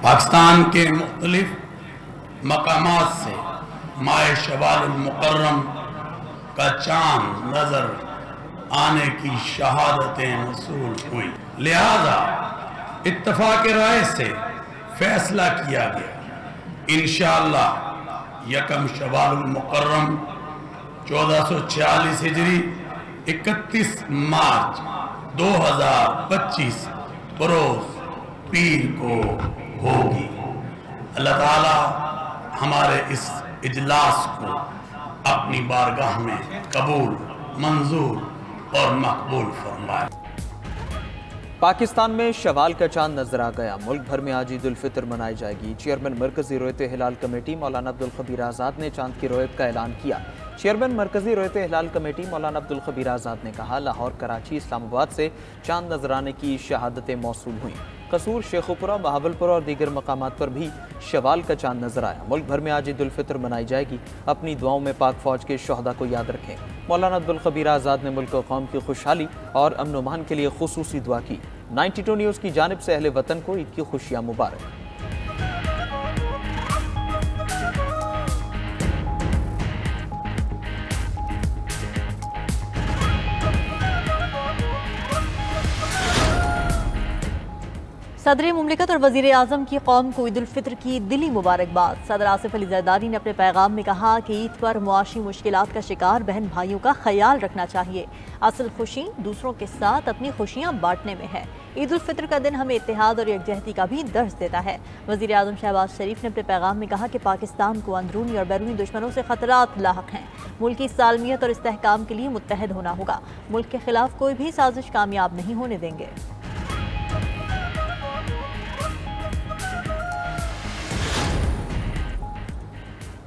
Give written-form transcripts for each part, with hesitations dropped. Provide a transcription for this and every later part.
पाकिस्तान के मुख्तलिफ मकामात से माह शवाल मुकर्रम का चांद नजर आने की शहादतें मसूल हुई। लिहाजा इत्तफाक राय से फैसला किया गया इंशाअल्लाह यकम शवाल मुकर्रम 1446 हिजरी 31 मार्च 2025 बरोज पीर को होगी। अल्लाह ताला हमारे इस इजलास को अपनी बारगाह में कबूल, मंजूर और मकबूल फरमाए। पाकिस्तान में शवाल का चांद नजर आ गया। मुल्क भर में आज ईद उल फितर मनाई जाएगी। चेयरमैन मरकजी रोयत हिलाल कमेटी मौलाना अब्दुल खबीर आज़ाद ने चांद की रोयत का ऐलान किया। चेयरमैन मरकजी रोयत हिलाल कमेटी मौलाना अब्दुल खबीर आज़ाद ने कहा, लाहौर, कराची, इस्लामाबाद से चांद नजर आने की शहादतें मौसूल हुई। कसूर, शेखुपुरा, बहावलपुर और दीगर मकामात पर भी शवाल का चांद नजर आया। मुल्क भर में आज ईद उल फितर मनाई जाएगी। अपनी दुआओं में पाक फौज के शहदा को याद रखें। मौलाना अब्दुल खबीर आज़ाद ने मुल्क और कौम की खुशहाली और अमन व अमान के लिए खुसूसी दुआ की। 92 न्यूज़ की जानिब से अहले वतन को ईद की खुशियाँ मुबारक। सदर मुमलिकत और वज़ीर आज़म की कौम को ईद उल फितर की दिली मुबारकबाद। सदर आसिफ अली ज़रदारी ने अपने पैगाम में कहा कि ईद पर मुआशी मुश्किलात का शिकार बहन भाइयों का ख्याल रखना चाहिए। असल खुशी दूसरों के साथ अपनी खुशियाँ बांटने में है। ईद उल फितर का दिन हमें इत्तेहाद और यकजहती का भी दर्ज देता है। वज़ीर आज़म शहबाज शरीफ ने अपने पैगाम में कहा कि पाकिस्तान को अंदरूनी और बैरूनी दुश्मनों से खतरात लाहक हैं। मुल्क की सालमियत और इस्तेहकाम के लिए मुत्तहद होना होगा। मुल्क के खिलाफ कोई भी साजिश कामयाब नहीं होने देंगे।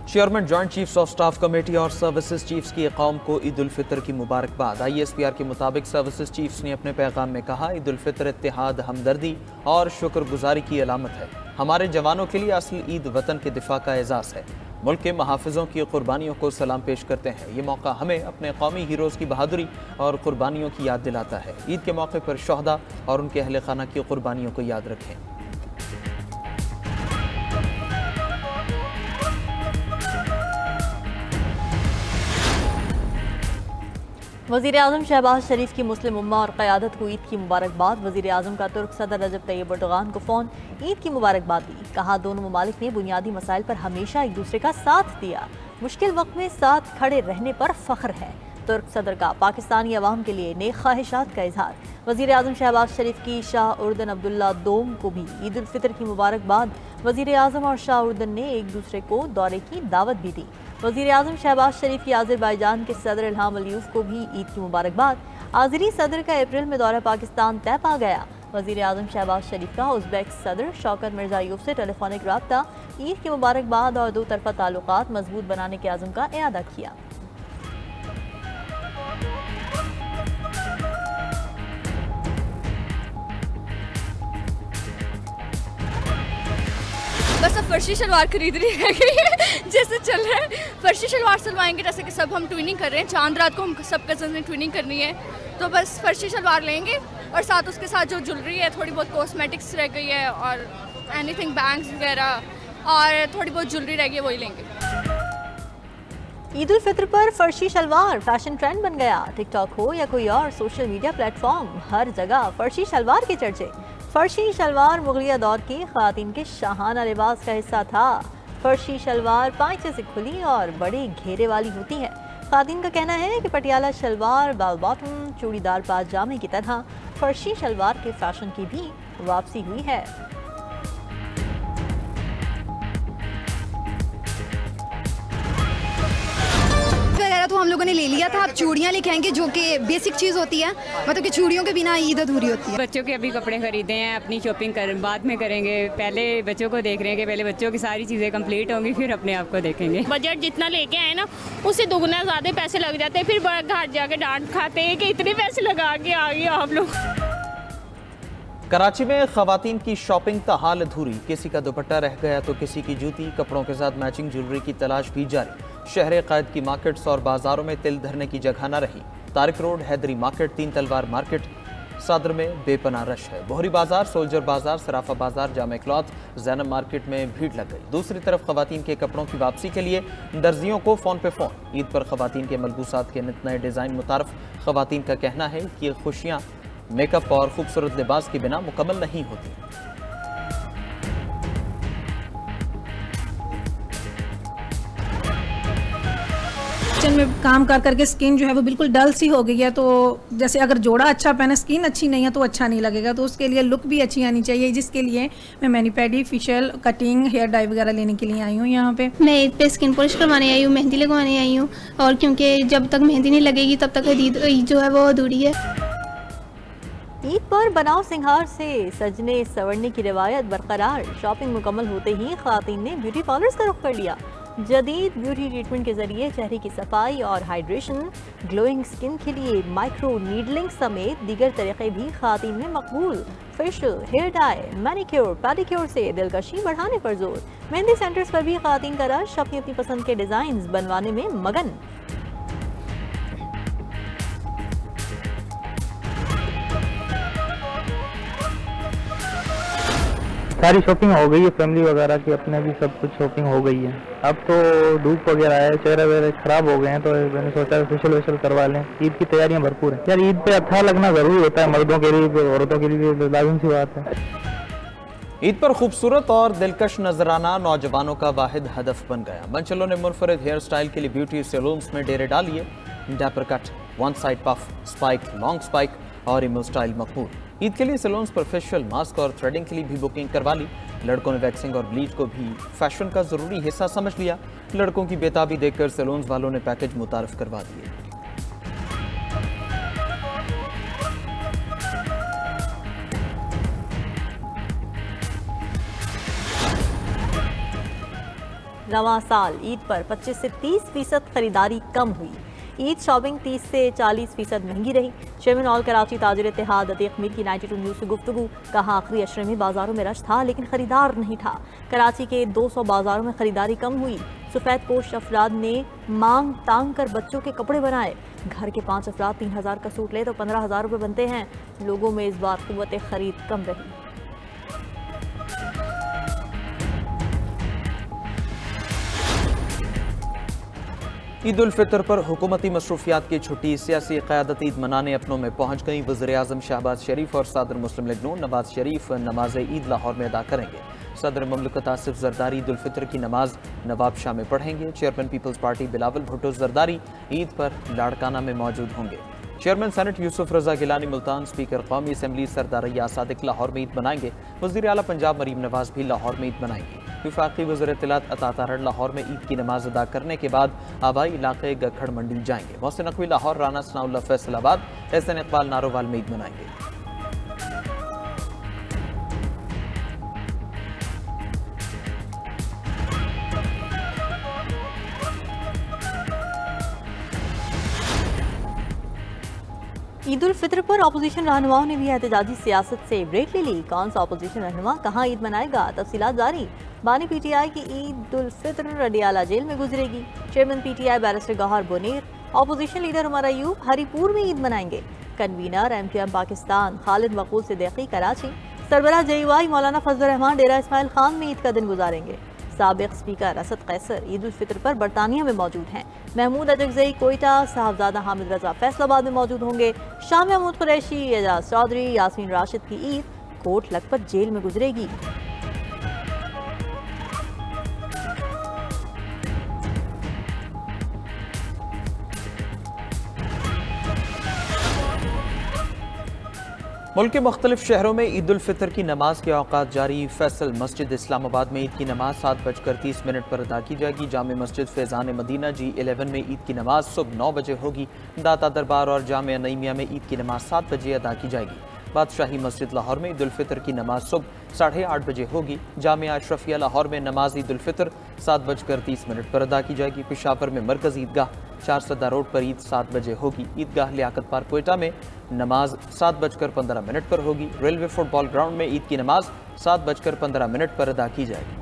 Chairman joint chiefs of staff committee और सर्विसेज चीफ्स की कौम को ईद उल फितर की मुबारकबाद। ISPR के मुताबिक सर्विसेज चीफ्स ने अपने पैगाम में कहा, ईद उल फितर इत्तेहाद, हमदर्दी और शुक्रगुजारी की अलामत है। हमारे जवानों के लिए असल ईद वतन के दिफा का एजाज़ है। मुल्क के महाफिजों की कुर्बानियों को सलाम पेश करते हैं। ये मौका हमें अपने कौमी हीरोज़ की बहादुरी और कुर्बानियों की याद दिलाता है। ईद के मौके पर शहदा और उनके अहले खाना की कुर्बानियों को याद रखें। वज़ीर आज़म शहबाज शरीफ की मुस्लिम उम्मा और क़यादत को ईद की मुबारकबाद। वज़ीर आज़म का तुर्क सदर रजब तैयब एर्दोगान को फ़ोन, ईद की मुबारकबाद दी। कहा, दोनों ममालिक ने बुनियादी मसाइल पर हमेशा एक दूसरे का साथ दिया। मुश्किल वक्त में साथ खड़े रहने पर फ़ख्र है। तुर्क सदर का पाकिस्तानी अवाम के लिए नेक ख्वाहिशात का इजहार। वज़ीर आज़म शहबाज शरीफ की शाह उर्दन अब्दुल्ला दोम को भी ईद उल फितर की मुबारकबाद। वज़ीर आज़म और शाह उर्दन ने एक दूसरे को दौरे की दावत भी दी। वज़ीर आज़म शहबाज शरीफ की आज़रबाईजान के सदर इल्हाम अलियूफ को भी ईद की मुबारकबाद। आज़री सदर का अप्रैल में दौरा पाकिस्तान तय पा गया। वज़ीर आज़म शहबाज शरीफ का उज़्बेक सदर शौकत मिर्ज़ायोफ से टेलीफोनिक रब्ता, ईद की मुबारकबाद और दो तरफ़ा ताल्लुकात मजबूत बनाने के आज़म का इआदा किया। बस अब फर्शी शलवार खरीद रही है जैसे चल रहा है। फर्शी शलवार सिलवाएंगे, जैसे कि सब हम ट्विनिंग कर रहे हैं। चांद रात को हम सब कज़न ने ट्विनिंग करनी है, तो बस फर्शी शलवार लेंगे और साथ उसके साथ जो ज्वेलरी है, थोड़ी बहुत कॉस्मेटिक्स रह गई है और एनीथिंग बैंग्स वगैरह और थोड़ी बहुत ज्वेलरी रह गई है, वही लेंगे। ईद उल फितर पर फर्शी शलवार फैशन ट्रेंड बन गया। टिकटॉक हो या कोई और सोशल मीडिया प्लेटफॉर्म, हर जगह फर्शी शलवार के चर्चे। फर्शी शलवार मुगलिया दौर की ख़वातीन के शाहाना लिबास का हिस्सा था। फर्शी शलवार पांचे से खुली और बड़े घेरे वाली होती है। ख़वातीन का कहना है कि पटियाला शलवार, बेल बॉटम, चूड़ीदार पाजामे की तरह फर्शी शलवार के फैशन की भी वापसी हुई है। तो हम लोगों ने ले लिया था। अब चूड़ियाँ लेके आएंगे, जो कि बेसिक चीज़ होती है, मतलब कि चूड़ियों के बिना ईद अधूरी होती है। बच्चों के अभी कपड़े खरीदे हैं, अपनी शॉपिंग बाद में करेंगे। पहले बच्चों को देख रहे हैं कि पहले बच्चों की सारी चीज़ें कंप्लीट होंगी, फिर अपने आप को देखेंगे। बजट जितना लेके आए ना, उससे दुगना ज़्यादा पैसे लग जाते हैं। फिर घर जाके डांट खाते हैं कि इतने पैसे लगा के आ गए आप लोग। कराची में खवातीन की शॉपिंग ताहाल अधूरी। किसी का दुपट्टा रह गया तो किसी की जूती, कपड़ों के साथ मैचिंग ज्वेलरी की तलाश भी जारी। शहर क़ायद की मार्केट्स और बाजारों में तिल धरने की जगह न रही। तारिक रोड, हैदरी मार्केट, तीन तलवार मार्केट, सादर में बेपनाह रश है। बोहरी बाजार, सोल्जर बाजार, सराफा बाजार, जामे क्लॉथ, जैनब मार्केट में भीड़ लग गई। दूसरी तरफ खवातीन के कपड़ों की वापसी के लिए दर्जियों को फोन पे फोन। ईद पर खवातीन के मलबूसात के नित नए डिजाइन मुतारफ। खवातीन का कहना है कि खुशियां मेकअप और खूबसूरत लिबास के बिना मुकम्मल नहीं होती। किचन में काम कर करके स्किन जो है वो बिल्कुल डल सी हो गई है, तो जैसे अगर जोड़ा अच्छा पहने स्किन अच्छी नहीं है तो अच्छा नहीं लगेगा, तो उसके लिए लुक भी अच्छी आनी चाहिए, जिसके लिए मैं मैनिपेडी, फेशियल, कटिंग, हेयर डाई वगैरह लेने के लिए आई हूँ यहाँ पे। मैं ईद पे स्किन पॉलिश करवाने आई हूँ, मेहंदी लगवाने आई हूँ, और क्योंकि जब तक मेहंदी नहीं लगेगी तब तक ईद जो है वो अधूरी है। ईद पर बनाव सिंगार से सजने संवरने की रिवायत बरकरार। शॉपिंग मुकम्मल होते ही ख़वातीन ने ब्यूटी पार्लर्स का रुख कर लिया। जदीद ब्यूटी ट्रीटमेंट के जरिए चेहरे की सफाई और हाइड्रेशन, ग्लोइंग स्किन के लिए माइक्रो नीडलिंग समेत दीगर तरीके भी ख़वातीन में मकबूल। Facial, hair dye, manicure, pedicure से दिलकशी बढ़ाने पर जोर। मेहंदी सेंटर्स पर भी ख़वातीन का रश अपनी अपनी पसंद के डिज़ाइन बनवाने में मगन। सारी शॉपिंग हो गई है, फैमिली वगैरह की अपने भी सब कुछ शॉपिंग हो गई है। अब तो धूप वगैरह है, चेहरे वगैरह खराब हो गए हैं, तो मैंने सोचा फेशियल वेशियल करवा लें। ईद की तैयारियां भरपूर है यार, ईद पे अच्छा लगना जरूरी होता है, मर्दों के लिए, औरतों के लिए लाजिम सी बात है। ईद पर खूबसूरत और दिलकश नजराना नौजवानों का वाहिद हदफ बन गया। मंचलों ने मुनफरिद हेयर स्टाइल के लिए ब्यूटी सैलून्स में डेरे डालिए। Dapper cut, one side puff, spike, long spike और इमो स्टाइल मकबूल। ईद के लिए सैलून्स पर फेशियल, मास्क और थ्रेडिंग के लिए भी बुकिंग करवा ली। लड़कों ने वैक्सिंग और ब्लीच को भी फैशन का जरूरी हिस्सा समझ लिया। लड़कों की बेताबी देखकर सैलून्स वालों ने पैकेज मुतारफ करवा दिए। रवां साल ईद पर 25 से 30% खरीदारी कम हुई। ईद शॉपिंग 30 से 40% महंगी रही। चेयरमैन ऑल कराची ताजिर इत्तेहाद अतीक मीर की 92 न्यूज़ से गुफ्तगू। कहा आखिरी अशरे में बाजारों में रश था लेकिन खरीदार नहीं था। कराची के 200 बाजारों में खरीदारी कम हुई। सफ़ेद पोश अफराद ने मांग तांग कर बच्चों के कपड़े बनाए। घर के 5 अफराद 3000 का सूट ले तो 15,000 रुपये बनते हैं। लोगों में इस बार कुव्वत खरीद कम रही। ईद उल फितर पर हुकूमती मसरूफियात की छुट्टी। सियासी क़यादत ईद मनाने अपनों में पहुंच गई। वज़ीर आज़म शहबाज शरीफ और सदर मुस्लिम लीग नून नवाज शरीफ नमाज ईद लाहौर में अदा करेंगे। सदर ममलकत आसिफ जरदारी ईद उल फितर की नमाज नवाब शाह में पढ़ेंगे। Chairman people's party Bilawal Bhutto Zardari Eid पर लाड़काना में मौजूद होंगे। Chairman senate Yousuf Raza Gilani Multan, speaker कौमी असम्बली सरदार या सादिक लाहौर में ईद मनाएंगे। वज़ीर आला पंजाब मरीम नवाज भी लाहौर में ईद मनाएंगे। वफाकी वज़ीर इत्तलात अता तारड़ लाहौर में ईद की नमाज अदा करने के बाद आबाई इलाके गखड़ मंडी जाएंगे। मोहसिन नकवी लाहौर, राना सनाउल्लाह फैसलाबाद, एहसन इकबाल नारोवाल में ईद मनाएंगे। ईद उल फितर पर अपोजिशन रहनुमाओं ने भी एहतजाजी सियासत से ब्रेक ले ली। कौन सा अपोजिशन रहनुमा कहाँ ईद मनाएगा, तफसीलात जारी। बानी पीटीआई की ईद उल फितर रडियाला जेल में गुजरेगी। Chairman PTI barrister Gohar Buner, opposition leader Omar Ayub Haripur में ईद मनाएंगे। कन्वीनर एमक्यूएम पाकिस्तान खालिद मकबूल सिद्दीकी कराची, सरबराह जेयूआई मौलाना फजल रहमान डेरा इस्माइल खान में ईद का दिन गुजारेंगे। साबिक स्पीकर असद कैसर ईद उल फितर पर बरतानिया में मौजूद हैं। महमूद अजगजई कोयटा, साहबजादा हामिद रजा फैसलाबाद में मौजूद होंगे। शाम महमूद कुरैशी, एजाज चौधरी, यास्मीन राशिद की ईद कोट लखपत जेल में गुजरेगी। मुल्क के मुख्तलिफ शहरों में ईद उल फितर की नमाज के औकात जारी। फैसल मस्जिद इस्लामाबाद में ईद की नमाज 7:30 पर अदा की जाएगी। जामे मस्जिद फैज़ान मदीना G11 में ईद की नमाज सुबह 9 बजे होगी। दाता दरबार और जामे नईमिया में ईद की नमाज 7 बजे अदा की जाएगी। बादशाही मस्जिद लाहौर में ईद उल फितर की नमाज सुबह 8:30 बजे होगी। जामिया अशरफिया लाहौर में नमाज ईद उल फितर 7:30 पर अदा की जाएगी। पेशावर में मरकज़ ईदगाह 4 सदा रोड पर ईद 7 बजे होगी। ईदगाह लियाकत पार्क कोयटा में नमाज 7:15 पर होगी। रेलवे फुटबॉल ग्राउंड में ईद की नमाज 7:15 पर अदा की जाएगी।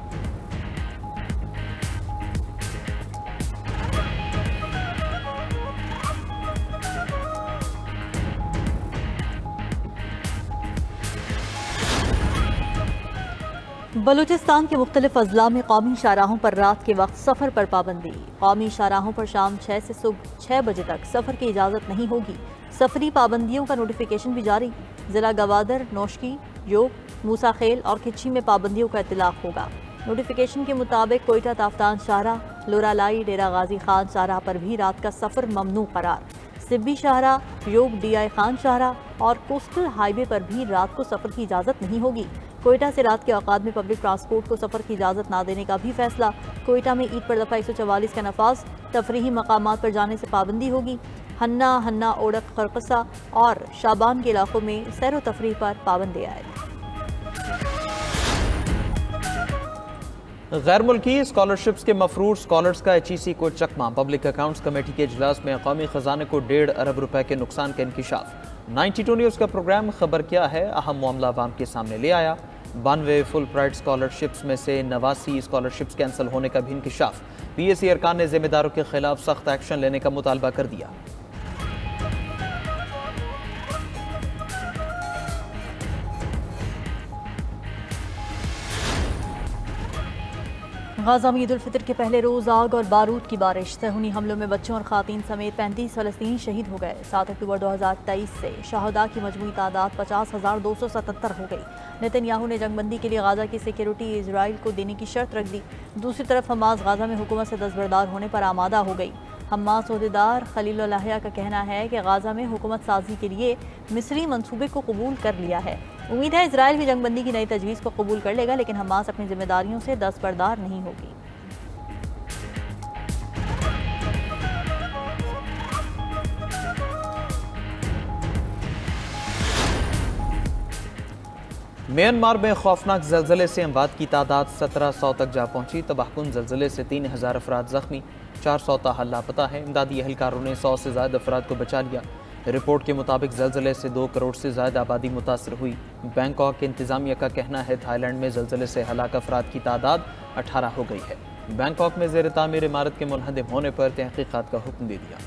बलूचिस्तान के मुख्तलिफ अजला में कौमी शाहराहों पर रात के वक्त सफ़र पर पाबंदी। कौमी शाहराहों पर शाम 6 से सुबह 6 बजे तक सफ़र की इजाज़त नहीं होगी। सफरी पाबंदियों का नोटिफिकेशन भी जारी। जिला गवादर, नौशकी, योग, मूसा खेल और खिच्ची में पाबंदियों का इतलाक़ होगा। नोटिफिकेशन के मुताबिक कोयटा ताफ्तान शाहरा, लोरालाई, डेरा गाजी खान शाहरा पर भी रात का सफ़र ममनू करार। सिब्बी शाहरा, योग, DI खान शाहरा और कोस्टल हाईवे पर भी रात को सफ़र की इजाज़त नहीं होगी। कोयटा से रात के औकात में पब्लिक ट्रांसपोर्ट को सफ़र की इजाज़त ना देने का भी फैसला। कोयटा में ईद पर दफ़ा 144 का नफाज। तफरीही मकामात पर जाने से पाबंदी होगी। हन्ना, हन्ना, ओडक, खरकसा और शाबान के इलाकों में सैर व तफरीह पर पाबंदी आएगी। गैर मुल्की स्कॉलरशिप्स के मफरूर स्कॉलर्स का HEC को चकमा। पब्लिक अकाउंट्स कमेटी के इजलास में कौमी खजाने को 1.5 अरब रुपए के नुकसान का इंकिशाफ। 92 न्यूज़ का प्रोग्राम खबर क्या है अहम मामला अवाम के सामने ले आया। 92 फुल प्राइड स्कॉलरशिप्स में से 89 स्कॉलरशिप्स कैंसिल होने का भी इंकिशाफ। PSC अरकान ने जिम्मेदारों के खिलाफ सख्त एक्शन लेने का मुतालबा कर दिया। गाज़ा में ईद उल फितर के पहले रोज़ आग और बारूद की बारिश। सहूनी हमलों में बच्चों और ख़ातीन समेत 35 फ़लस्तीनी शहीद हो गए। 7 अक्टूबर 2023 से शहदा की मजमूई तादाद 50,277 हो गई। नेतन्याहू ने जंगबंदी के लिए गाज़ा की सिक्योरिटी इजराइल को देने की शर्त रख दी। दूसरी तरफ हमास गाज़ा में हुकूमत से दस्तबरदार होने पर आमादा हो गई। हमास ओहदेदार खलील लाहिया का कहना है कि गाज़ा में हुकूमत साजी के लिए मिस्री मंसूबे को कबूल कर लिया है। उम्मीद है इजराइल भी जंगबंदी की नई तजवीज़ को कबूल कर लेगा, लेकिन हमास अपनी जिम्मेदारियों से दस्तबरदार नहीं होगी। म्यांमार में खौफनाक जल्जले से अमवात की तादाद 1700 तक जा पहुंची। तबाहकुन जल्जले से 3000 अफराद जख्मी, 400 ताहल लापता है। इमदादी एहलकारों ने 100 से ज़्यादा अफराद को बचा लिया। रिपोर्ट के मुताबिक जल्जले से 2 करोड़ से ज़्यादा आबादी मुतासर हुई। बैंकॉक के इंतज़ामिया का कहना है थाईलैंड में जल्जले से हलाक अफराद की तादाद 18 हो गई है। बैंकॉक में ज़ेर तामीर इमारत के मुनहदम होने पर तहकीक़ात का हुक्म दे दिया।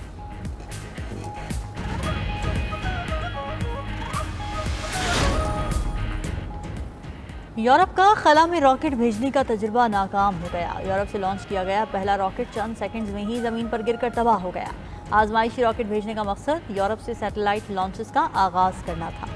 यूरोप का खला में रॉकेट भेजने का तजुर्बा नाकाम हो गया। यूरोप से लॉन्च किया गया पहला रॉकेट चंद सेकंड्स में ही ज़मीन पर गिरकर तबाह हो गया। आजमाइशी रॉकेट भेजने का मकसद यूरोप से सैटेलाइट लॉन्चेस का आगाज़ करना था।